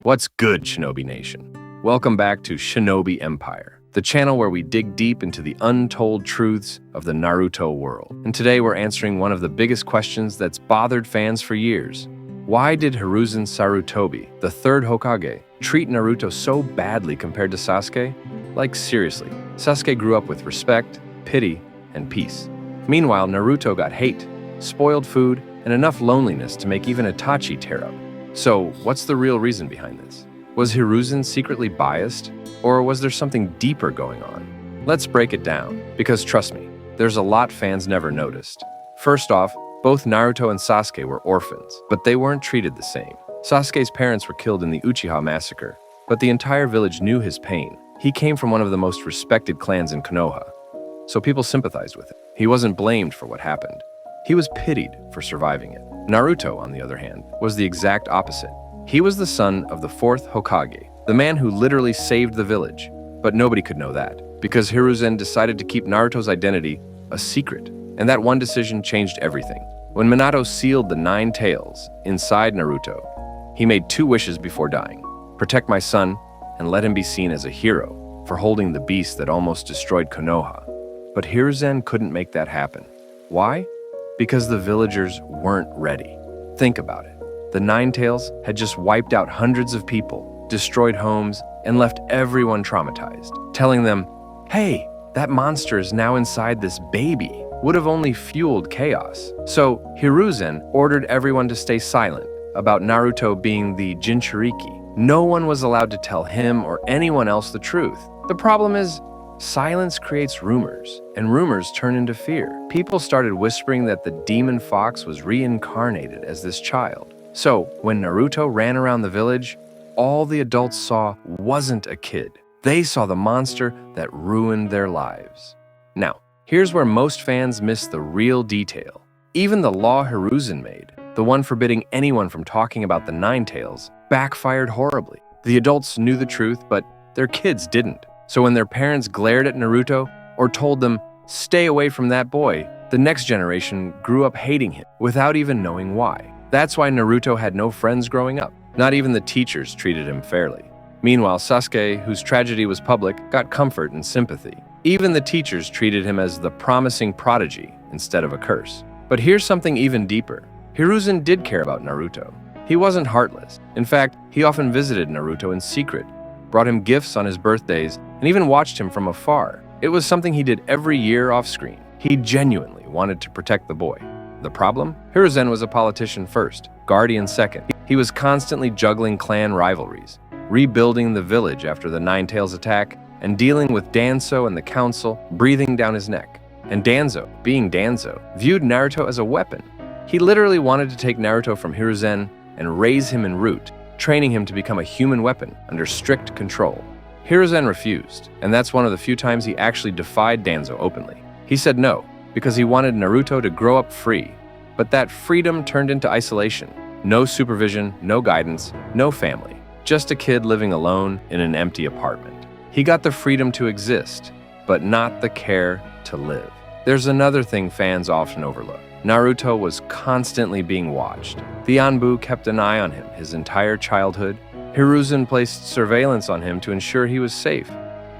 What's good, Shinobi Nation? Welcome back to Shinobi Empire, the channel where we dig deep into the untold truths of the Naruto world. And today we're answering one of the biggest questions that's bothered fans for years. Why did Hiruzen Sarutobi, the third Hokage, treat Naruto so badly compared to Sasuke? Like seriously, Sasuke grew up with respect, pity, and peace. Meanwhile, Naruto got hate, spoiled food, and enough loneliness to make even Itachi tear up. So, what's the real reason behind this? Was Hiruzen secretly biased, or was there something deeper going on? Let's break it down, because trust me, there's a lot fans never noticed. First off, both Naruto and Sasuke were orphans, but they weren't treated the same. Sasuke's parents were killed in the Uchiha massacre, but the entire village knew his pain. He came from one of the most respected clans in Konoha, so people sympathized with him. He wasn't blamed for what happened. He was pitied for surviving it. Naruto, on the other hand, was the exact opposite. He was the son of the fourth Hokage, the man who literally saved the village. But nobody could know that, because Hiruzen decided to keep Naruto's identity a secret, and that one decision changed everything. When Minato sealed the 9 tails inside Naruto, he made 2 wishes before dying: protect my son, and let him be seen as a hero for holding the beast that almost destroyed Konoha. But Hiruzen couldn't make that happen. Why? Because the villagers weren't ready. Think about it. The 9 tails had just wiped out hundreds of people, destroyed homes, and left everyone traumatized. Telling them, hey, that monster is now inside this baby, would have only fueled chaos. So Hiruzen ordered everyone to stay silent about Naruto being the Jinchuriki. No one was allowed to tell him or anyone else the truth. The problem is, silence creates rumors, and rumors turn into fear. People started whispering that the demon fox was reincarnated as this child. So, when Naruto ran around the village, all the adults saw wasn't a kid. They saw the monster that ruined their lives. Now, here's where most fans miss the real detail. Even the law Hiruzen made, the one forbidding anyone from talking about the 9 tails, backfired horribly. The adults knew the truth, but their kids didn't. So when their parents glared at Naruto or told them, stay away from that boy, the next generation grew up hating him without even knowing why. That's why Naruto had no friends growing up. Not even the teachers treated him fairly. Meanwhile, Sasuke, whose tragedy was public, got comfort and sympathy. Even the teachers treated him as the promising prodigy instead of a curse. But here's something even deeper. Hiruzen did care about Naruto. He wasn't heartless. In fact, he often visited Naruto in secret, brought him gifts on his birthdays, and even watched him from afar. It was something he did every year off-screen. He genuinely wanted to protect the boy. The problem? Hiruzen was a politician first, guardian second. He was constantly juggling clan rivalries, rebuilding the village after the 9 tails attack, and dealing with Danzo and the council breathing down his neck. And Danzo, being Danzo, viewed Naruto as a weapon. He literally wanted to take Naruto from Hiruzen and raise him en route, training him to become a human weapon under strict control. Hiruzen refused, and that's one of the few times he actually defied Danzo openly. He said no, because he wanted Naruto to grow up free. But that freedom turned into isolation. No supervision, no guidance, no family. Just a kid living alone in an empty apartment. He got the freedom to exist, but not the care to live. There's another thing fans often overlook. Naruto was constantly being watched. The Anbu kept an eye on him his entire childhood. Hiruzen placed surveillance on him to ensure he was safe.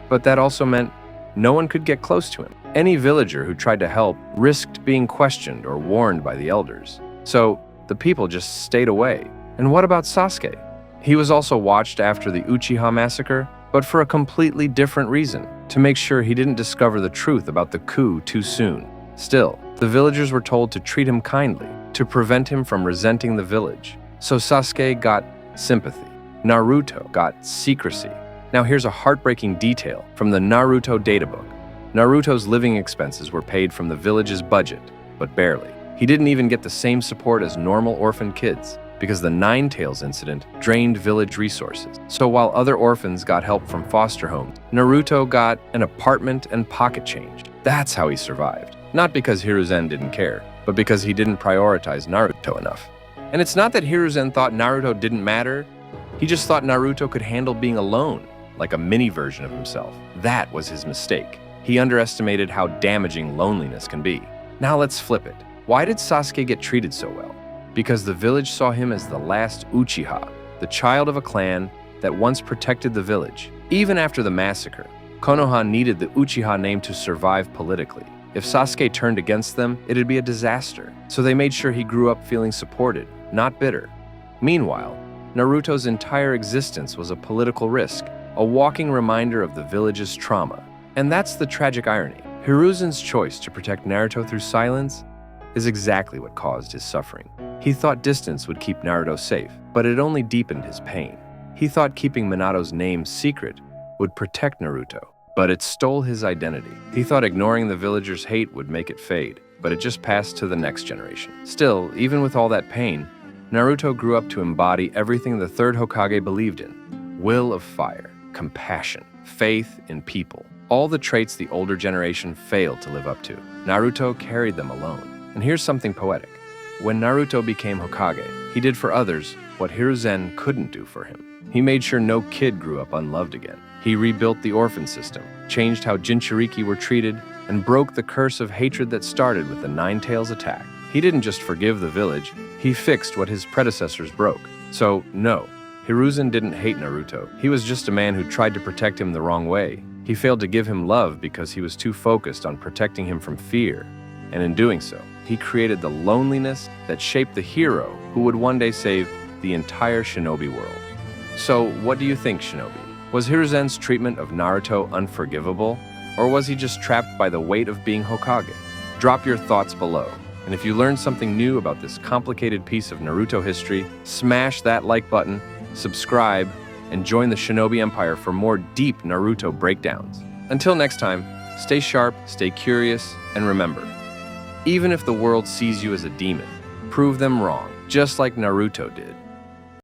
But that also meant no one could get close to him. Any villager who tried to help risked being questioned or warned by the elders. So the people just stayed away. And what about Sasuke? He was also watched after the Uchiha massacre, but for a completely different reason, to make sure he didn't discover the truth about the coup too soon. Still, the villagers were told to treat him kindly, to prevent him from resenting the village. So Sasuke got sympathy. Naruto got secrecy. Now here's a heartbreaking detail from the Naruto databook. Naruto's living expenses were paid from the village's budget, but barely. He didn't even get the same support as normal orphan kids, because the 9 tails incident drained village resources. So while other orphans got help from foster homes, Naruto got an apartment and pocket change. That's how he survived. Not because Hiruzen didn't care, but because he didn't prioritize Naruto enough. And it's not that Hiruzen thought Naruto didn't matter. He just thought Naruto could handle being alone, like a mini version of himself. That was his mistake. He underestimated how damaging loneliness can be. Now let's flip it. Why did Sasuke get treated so well? Because the village saw him as the last Uchiha, the child of a clan that once protected the village. Even after the massacre, Konoha needed the Uchiha name to survive politically. If Sasuke turned against them, it'd be a disaster. So they made sure he grew up feeling supported, not bitter. Meanwhile, Naruto's entire existence was a political risk, a walking reminder of the village's trauma. And that's the tragic irony. Hiruzen's choice to protect Naruto through silence is exactly what caused his suffering. He thought distance would keep Naruto safe, but it only deepened his pain. He thought keeping Minato's name secret would protect Naruto, but it stole his identity. He thought ignoring the villagers' hate would make it fade, but it just passed to the next generation. Still, even with all that pain, Naruto grew up to embody everything the Third Hokage believed in: will of fire, compassion, faith in people. All the traits the older generation failed to live up to. Naruto carried them alone. And here's something poetic. When Naruto became Hokage, he did for others what Hiruzen couldn't do for him. He made sure no kid grew up unloved again. He rebuilt the orphan system, changed how Jinchuriki were treated, and broke the curse of hatred that started with the Nine Tails attack. He didn't just forgive the village, he fixed what his predecessors broke. So, no, Hiruzen didn't hate Naruto. He was just a man who tried to protect him the wrong way. He failed to give him love because he was too focused on protecting him from fear. And in doing so, he created the loneliness that shaped the hero who would one day save the entire shinobi world. So, what do you think, Shinobi? Was Hiruzen's treatment of Naruto unforgivable? Or was he just trapped by the weight of being Hokage? Drop your thoughts below. And if you learned something new about this complicated piece of Naruto history, smash that like button, subscribe, and join the Shinobi Empire for more deep Naruto breakdowns. Until next time, stay sharp, stay curious, and remember, even if the world sees you as a demon, prove them wrong, just like Naruto did.